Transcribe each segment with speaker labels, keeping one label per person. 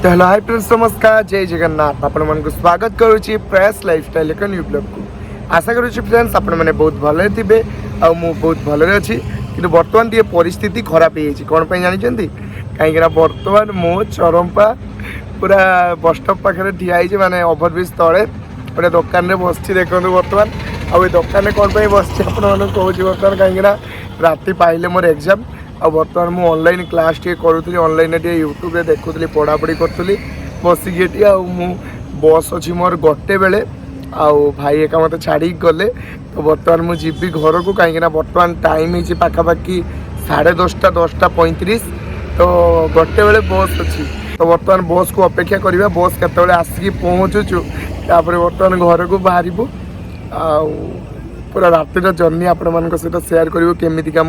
Speaker 1: तो hello hi friends नमस्कार जय जगन्नाथ आपण मन को स्वागत करुच्ची प्रयास लाइफस्टाइल एक न्यू ब्लॉग को आशा करुच्ची फ्रेंड्स आपण मैंने बहुत भले थे आ बहुत भले अच्छी कि बर्तमान टे परिस्थिति खराब हो कौन पर जानते कहीं बर्तमान मो चरंपा पूरा बस स्टॉप पाखे ठिया माने ओभरब्रिज तले गोटे दुकान में बस देखो बर्तमान आउ दुकान कौन पर बस कहूँ बर्तमान कहीं राति पाइले मोर एग्जाम आ बर्तमान मुझे ऑनलाइन क्लास टे करूँ ऑनलाइन यूट्यूब रे देखुली पढ़ापढ़ी करी बसिकी बस अच्छी मोर गोटे बेले आउ भाई एका मत छाड़ी गले तो बर्तमान मुझे जी घर को कहीं बर्तमान टाइम है पाखापाखि 10:30 तो गोटे बेले बस अच्छी तो बर्तमान बस को अपेक्षा करवा बस केत आसिक पहुँचुचु तापर बर्तमान घर को बाहर पूरा रातिर जर्नी आपण मान सहित सेयार करूँ केमिका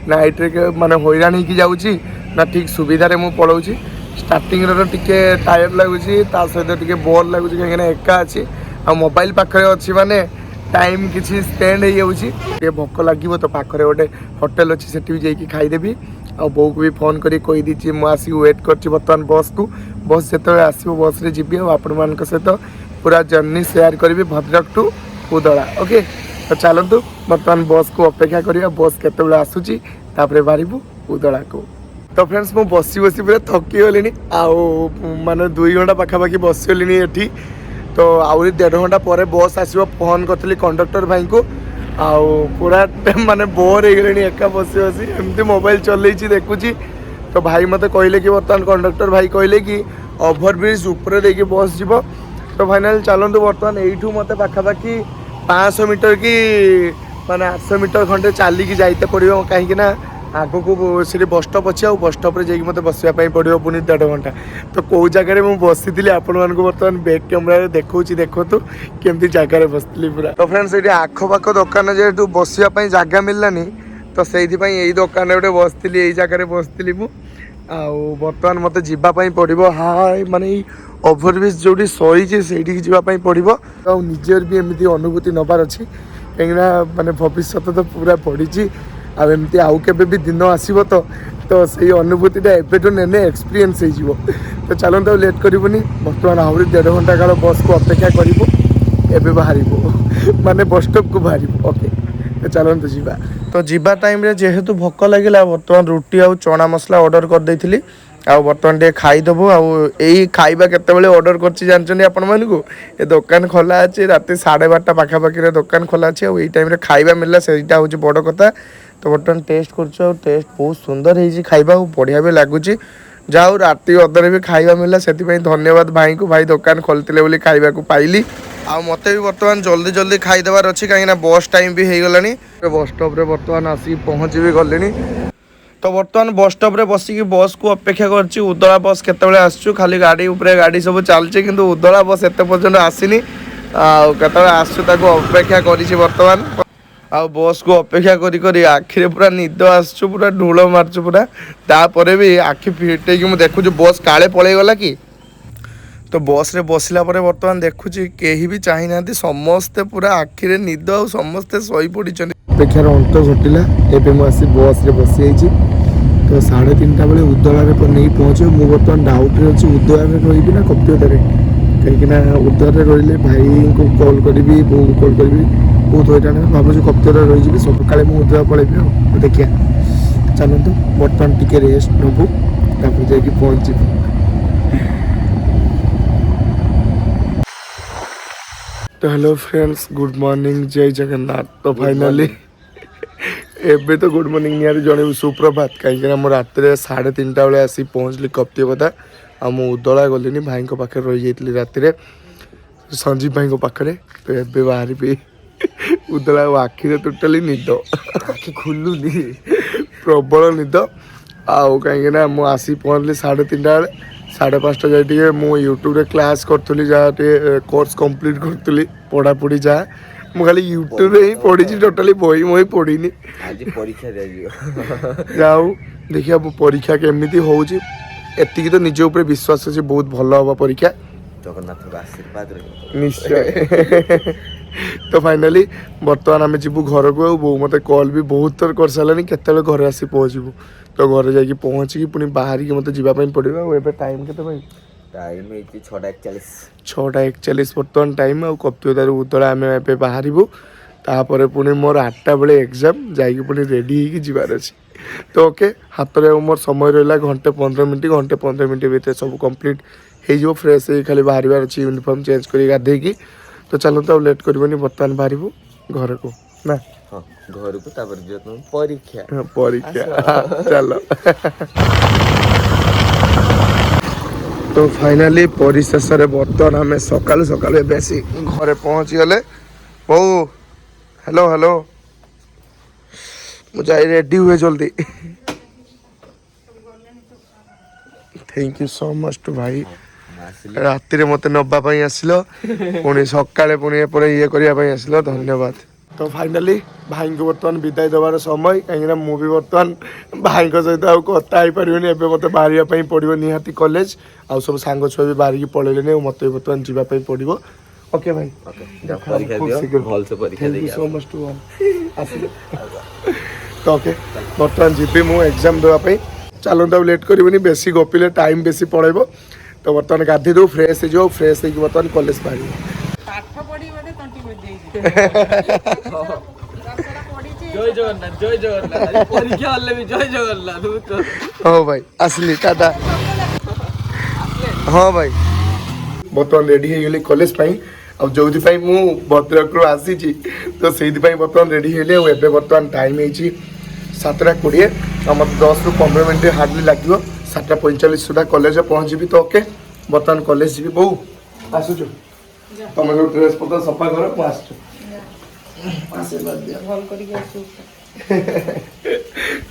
Speaker 1: नाइट्रे माने हैरान हो जाऊँगी ना ठीक सुविधा मु पलाऊँगी स्टार्टिंग टिके टायर्ड लगुच सहित टिके बोर लगुच कहीं एका अच्छी आ मोबाइल पाखे अच्छी माने टाइम किसी स्पेंड हो जाऊँगी भोक लगे तो पाखे गोटे होटेल अच्छी से जाकि खाईदेवी आ बो को भी फोन कर कही दीची मुझे वेट कर बर्तमान बस को बस जो आसो बस रे जी आपण मान सहित पूरा जर्नी सेयार करी भद्रक टू उदला ओके तो चलतु बर्तमान बस को अपेक्षा करिया बस केते आसूची तापरे बाहरबू उदला को तो फ्रेंड्स मु बसी बसी पूरा थकी गलिनी आउ माने 2 घंटा पाखापाखि बस गलिनी एठी तो आउरी 1.5 घंटा पर बस आसीबो फोन करथली कंडक्टर भाई को आउ पूरा माने बोर हो गलिनी एका बसी बसी एमती मोबाइल चलैछि देखुछि तो भाई मते कहले कि बर्तमान कंडक्टर भाई कहले कि ओभरब्रिज ऊपर देके बस जीवो तो फाइनल चलतु बर्तमान एठू मते पाखापाखि 500 मीटर की माने 800 मीटर खंडे चलिकी जाइते पड़ो कहीं आग को से बस स्टॉप अच्छे आ बस स्टॉप जाकि मत बसवाई पड़ो पुणी 1.5 घंटा तो कौ जगह मुझे बसी आपण मानक बर्तमान बैक कैमेरा देखो देखो केमती जगार बसती पूरा तो फ्रेंड्स ये आखपाख दुकान जेहतु बसवाई जगह मिललानी तो से दुकान गोटे बसती यही जगह बसती बर्तमान मत जावाई पड़ो हाय माने ओभरब्रिज जो सही से जावाई पड़ो निजर भी एमती अनुभूति नबार अच्छी कहीं माने भविष्य तो पूरा पड़ी आमती आउ के भी दिन आसो तो सही अनुभूतिटा एवं ने एक्सपीरियंस हो तो चलते लेट करनी बर्तमान आहरी 1.5 घंटा काल बस को अपेक्षा करें बाहर माने बस स्टॉप को बाहर ओके तो चलते जीवा तो जीवा टाइम रे जेहेतु भोक लगे बर्तमान रुटी आउ चना मसला ऑर्डर कर देथिली आउ बर्तमान टे खाईदेबू आई खाइबा केतेबेले ऑर्डर करछि जानछनी आपण मानकु ए दुकान खोला अछि राति 12:30 पाखापाखि रे दुकान खोला अछि आ एई टाइम रे खाइबा मिलला सेटा होछि बड़ कथा तो बर्तमान टेस्ट करछु आ टेस्ट बहुत सुंदर हेछि खाइबा बढ़िया भी लागुछि जाऊ राति अदरे भी खाइबा मिलला सेति पई धन्यवाद भाई को भाई दुकान खोलतिले बोली खाइबा को पाइली आ मते भी बर्तमान जल्दी जल्दी खाई देबार अछि काहेना बस टाइम भी हे गलानी बस स्टॉप रे बर्तमान आसी पहुंची भी गलेनी तो बर्तमान बस स्टॉप रे बसिकी बस को अपेक्षा करछि उदला बस केतेबेले आसछु खाली गाड़ी ऊपर गाड़ी सब चलछि किंतु उदला बस एते पर्यंत आसीनी आ केतेबेले आसछु ताको अपेक्षा करिछि बर्तमान आ बस को अपेक्षा करी करी आखिरे पूरा निद आसछु पूरा ढूल मारछु पूरा तापरे भी आखि फिटे कि मु देखु बस काले पळै गला कि तो बस रे बसला परे बर्तमान देखुछि केही भी चाहि नांती समस्ते पूरा आखिरे निद आ समस्ते सोई पडिछन अपेक्षार अंत घटिला एबे मु आसी बस रे बसी आइछि तो 3:30 बेले उदला रे नहीं पहुँचे मु बर्तमान डाउट रे अछि उदला रे रहिबि ना कप्योदा रे कहीं उदला रे रहिले भाई को कॉल करी बो को कॉल करी बहुत हैरान भावुँ कप्योदा रही सकाଳେ मु उदला पळेबी देखिया चलतु बर्तमान टिके रेस्ट नबू तापर जाकि पहुँचबू तो हेलो फ्रेंड्स गुड मॉर्निंग जय जगन्नाथ तो फाइनली एबे तो गुड मॉर्निंग निहारी जन सुप्रभात कहीं मो रात 3:30 बेले आसी पहुँचली कप्तिपदा आ मु उदला गलिनी भाई पाखे रही जाती राति संजीव भाई पाखे तो एबे बाहर भी उदला आखिरे टोटाली निद आखि खुलुनी प्रबल निद आउ कहीं मु आसी पहुँचली 3:30 बेले 5:30 जाए मु यूट्यूब रे क्लास करी जहाँ कोर्स कंप्लीट करी पढ़ापढ़ी जहाँ मु खाली यूट्यूब रे ही पढ़ी टोटाली बही मुई पढ़ीनी
Speaker 2: आज परीक्षा
Speaker 1: जाऊ देखिए परीक्षा केमिति होउची एतिकी तो निज ऊपर विश्वास अछि बहुत भल हबा परीक्षा
Speaker 2: जगन्नाथ आशीर्वाद
Speaker 1: निश्चय तो फाइनाली बर्तमान आम जीवु घर को बो मत कॉल भी बहुत थर कर सारे केत घर आसी पहुँचबू तो घर जाकि पहुँचिकी पुणी बाहर की मत जावाई पड़ो ए टाइम के
Speaker 2: टाइम है 6:41।
Speaker 1: 6:41 ବର୍ତ୍ତମାନ ଟାଇମ୍। ଆଉ କପ୍ତିଦାରୁ ଉତ୍ତରା ଆମେ ଏବେ ବାହାରିବୁ। ତାପରେ ପୁଣି ମୋର 8ଟା ବେଳେ ଏକ୍ଜାମ୍, ଯାଇକି ପୁଣି ରେଡ଼ି ହେଇକି ଯିବାର ଅଛି। ତ ଓକେ, ହାତରେ ଆଉ ମୋର ସମୟ ରହିଲା ଘଣ୍ଟେ 15 ମିନିଟ୍। ଘଣ୍ଟେ 15 ମିନିଟ୍ ଭିତରେ ସବୁ କମ୍ପ୍ଲିଟ୍ ହେଇଯିବ। ଫ୍ରେଶ୍ ହେଇକି ଖାଲି ବାହାରିବାର ଅଛି, ୟୁନିଫର୍ମ ଚେଞ୍ଜ କରି ଗାଧେଇକି। ତ ଚାଲନ୍ତୁ ଆଉ ଲେଟ୍ କରିବନି, ବର୍ତ୍ତମାନ ବାହାରିବୁ ଘରକୁ ନା।
Speaker 2: ହଁ, ଘରକୁ ତାପରେ ଯିବ ତମ ପରୀକ୍ଷା।
Speaker 1: ପରୀକ୍ଷା ଚାଲ। ତ ଫାଇନାଲି ପରିଶେଷରେ ବର୍ତ୍ତମାନ ଆମେ ସକାଳୁ ସକାଳୁ ଏବେ ଆସି ଘରେ ପହଞ୍ଚିଗଲେ। ହଉ, ହ୍ୟାଲୋ ହ୍ୟାଲୋ, ମୁଁ ଯାଇ ରେଡ଼ି ହୁଏ ଜଲ୍ଦି। Thank you so much to ଭାଇ,
Speaker 2: ମୁଁ ଆସିଲି।
Speaker 1: ରାତିରେ ମୋତେ ନେବା ପାଇଁ ଆସିଲ, ପୁଣି ସକାଳେ ପୁଣି ଏପଟେ ଇଏ କରିବା ପାଇଁ ଆସିଲ, ଧନ୍ୟବାଦ। ତ ଫାଇନାଲି ଭାଇଙ୍କୁ ବର୍ତ୍ତମାନ ବିଦାୟ ଦେବାର ସମୟ, କାହିଁକିନା ମୁଁ ବି ବର୍ତ୍ତମାନ ଭାଇଙ୍କ ସହିତ ଆଉ କଥା ହେଇପାରିବିନି। ଏବେ ମୋତେ ବାହାରିବା ପାଇଁ ପଡ଼ିବ ନିହାତି କଲେଜ। ଆଉ ସବୁ ସାଙ୍ଗ ଛୁଆ ବି ବାହାରିକି ପଳେଇଲେଣି, ଆଉ ମୋତେ ବି ବର୍ତ୍ତମାନ ଯିବା ପାଇଁ ପଡ଼ିବ। ଓକେ ଭାଇ,
Speaker 2: ଓକେ,
Speaker 1: ଦେଖା
Speaker 2: ପରୀକ୍ଷା
Speaker 1: ଖୁବ୍
Speaker 2: ଦିଅ,
Speaker 1: ଶୀଘ୍ର।
Speaker 2: ଭଲସେ ପରୀକ୍ଷା
Speaker 1: ଥ୍ୟାଙ୍କ ୟୁ
Speaker 2: ଦେଇକି
Speaker 1: ସୋ
Speaker 2: ଆସ।
Speaker 1: ମଚ୍ ଟୁ ଅଲ୍ ଆସିଲେ। ତ ଓକେ, ବର୍ତ୍ତମାନ ଯିବି ମୁଁ ଏକ୍ଜାମ୍ ଦେବା ପାଇଁ। ଚାଲନ୍ତୁ ଆଉ ଲେଟ୍ କରିବୁନି, ବେଶୀ ଗପିଲେ ଟାଇମ୍ ବେଶୀ ପଳେଇବ। ତ ବର୍ତ୍ତମାନ ଗାଧୋଇ ଦେବୁ, ଫ୍ରେଶ୍ ହେଇଯିବ। ଫ୍ରେଶ୍ ହେଇକି ବର୍ତ୍ତମାନ କଲେଜ ବାହାରିବୁ।
Speaker 3: ପାଠ ପଢି ବୋଧେ ତଣ୍ଟି ବଜେଇଛି।
Speaker 4: ଜୟ ଜଗନ୍ନାଥ, ଜୟ ଜଗନ୍ନାଥ। ଆଜି ପରୀକ୍ଷା ହେଲେ ବି ଜୟ ଜଗନ୍ନାଥ।
Speaker 1: ହଉ ଭାଇ, ଆସିଲି, ଟାଟା। ହଁ ଭାଇ, ବର୍ତ୍ତମାନ ରେଡ଼ି ହେଇଗଲି କଲେଜ ପାଇଁ। ଆଉ ଯେଉଁଥିପାଇଁ ମୁଁ ଭଦ୍ରକରୁ ଆସିଛି, ତ ସେଇଥିପାଇଁ ବର୍ତ୍ତମାନ ରେଡ଼ି ହେଇଗଲି। ଆଉ ଏବେ ବର୍ତ୍ତମାନ ଟାଇମ୍ ହେଇଛି 7:20। ଆଉ ମୋତେ 10ରୁ 15 ମିନିଟ୍ ହାର୍ଡ଼ଲି ଲାଗିବ। 7:45 ସୁଦ୍ଧା କଲେଜରେ ପହଞ୍ଚିବି। ତ ଓକେ, ବର୍ତ୍ତମାନ କଲେଜ ଯିବି। ବୋଉ ଆସୁଛୁ, ତମେ ଯେଉଁ ଡ୍ରେସ୍ ପତ୍ର ସଫା କର, ମୁଁ ଆସୁଛୁ। ଆଶୀର୍ବାଦ ଦିଅ।
Speaker 3: ଭଲ କରିକି ଆସିବୁ।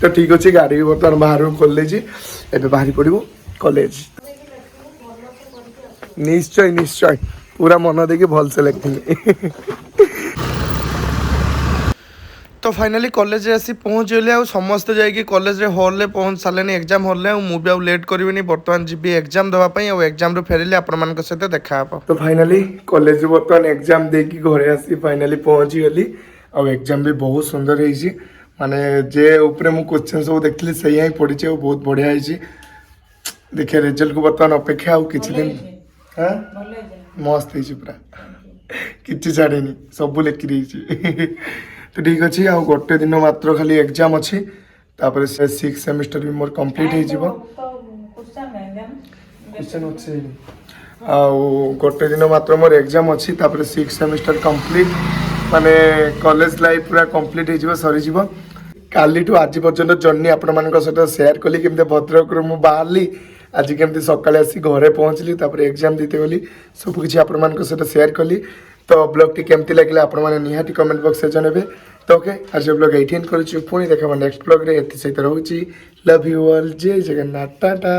Speaker 1: ତ ଠିକ୍ ଅଛି, ଗାଡ଼ି ବି ବର୍ତ୍ତମାନ ବାହାରକୁ ଖୋଲି ଦେଇଛି। ଏବେ ବାହାରି ପଡ଼ିବୁ କଲେଜ। ନିଶ୍ଚୟ ନିଶ୍ଚୟ, ପୁରା ମନ ଦେଇକି ଭଲସେ ଲେଖିଥିଲି। ତ ଫାଇନାଲି କଲେଜରେ ଆସି ପହଞ୍ଚିଗଲି। ଆଉ ସମସ୍ତେ ଯାଇକି କଲେଜରେ ହଲ୍ରେ ପହଞ୍ଚି ସାରିଲେଣି, ଏକ୍ଜାମ୍ ହଲ୍ରେ। ଆଉ ମୁଁ ବି ଆଉ ଲେଟ୍ କରିବିନି, ବର୍ତ୍ତମାନ ଯିବି ଏକ୍ଜାମ୍ ଦେବା ପାଇଁ। ଆଉ ଏକ୍ଜାମ୍ରୁ ଫେରିଲେ ଆପଣମାନଙ୍କ ସହିତ ଦେଖା ହେବ। ତ ଫାଇନାଲି କଲେଜରୁ ବର୍ତ୍ତମାନ ଏକ୍ଜାମ୍ ଦେଇକି ଘରେ ଆସି ଫାଇନାଲି ପହଞ୍ଚିଗଲି। ଆଉ ଏକ୍ଜାମ୍ ବି ବହୁତ ସୁନ୍ଦର ହେଇଛି। ମାନେ ଯେ ଉପରେ ମୁଁ କୋଶ୍ଚିନ୍ ସବୁ ଦେଖିଲି ସେଇଆ ହିଁ ପଡ଼ିଛି, ଆଉ ବହୁତ ବଢ଼ିଆ ହେଇଛି। ଦେଖିବା ରେଜଲ୍ଟକୁ ବର୍ତ୍ତମାନ ଅପେକ୍ଷା। ଆଉ କିଛି ଦିନ ମସ୍ତ ହେଇଛି ପୁରା, କିଛି ଛାଡ଼ିନି, ସବୁ ଲେଖି ଦେଇଛି। ତ ଠିକ୍ ଅଛି, ଆଉ ଗୋଟେ ଦିନ ମାତ୍ର ଖାଲି ଏକ୍ଜାମ୍ ଅଛି। ତାପରେ ସେ 6th ସେମିଷ୍ଟର ବି ମୋର କମ୍ପ୍ଲିଟ୍ ହେଇଯିବ। କ୍ୱେଶ୍ଚନ୍ ଅଛି, ଆଉ ଗୋଟେ ଦିନ ମାତ୍ର ମୋର ଏକ୍ଜାମ୍ ଅଛି। ତାପରେ 6th ସେମିଷ୍ଟର କମ୍ପ୍ଲିଟ୍, ମାନେ କଲେଜ ଲାଇଫ୍ ପୁରା କମ୍ପ୍ଲିଟ୍ ହେଇଯିବ, ସରିଯିବ। କାଲିଠୁ ଆଜି ପର୍ଯ୍ୟନ୍ତ ଜର୍ଣ୍ଣି ଆପଣମାନଙ୍କ ସହିତ ସେୟାର କଲି, କେମିତି ଭଦ୍ରକରୁ ମୁଁ ବାହାରିଲି, ଆଜି କେମିତି ସକାଳେ ଆସି ଘରେ ପହଞ୍ଚିଲି, ତାପରେ ଏକ୍ଜାମ୍ ଦେଇତେ ଗଲି, ସବୁକିଛି ଆପଣମାନଙ୍କ ସହିତ ସେୟାର କଲି। ତ ବ୍ଲଗ୍ଟି କେମିତି ଲାଗିଲା ଆପଣମାନେ ନିହାତି କମେଣ୍ଟ ବକ୍ସରେ ଜଣାଇବେ। ତ ଓକେ, ଆଜି ବ୍ଲଗ୍ ଏଇଠି ଏଣ୍ଡ କରୁଛୁ। ପୁଣି ଦେଖାବା ନେକ୍ସଟ ବ୍ଲଗ୍ରେ। ଏଥିସହିତ ରହୁଛି, ଲଭ୍ ୟୁ ଅଲ୍, ଜୟ ଜଗନ୍ନାଥ, ଟାଟା।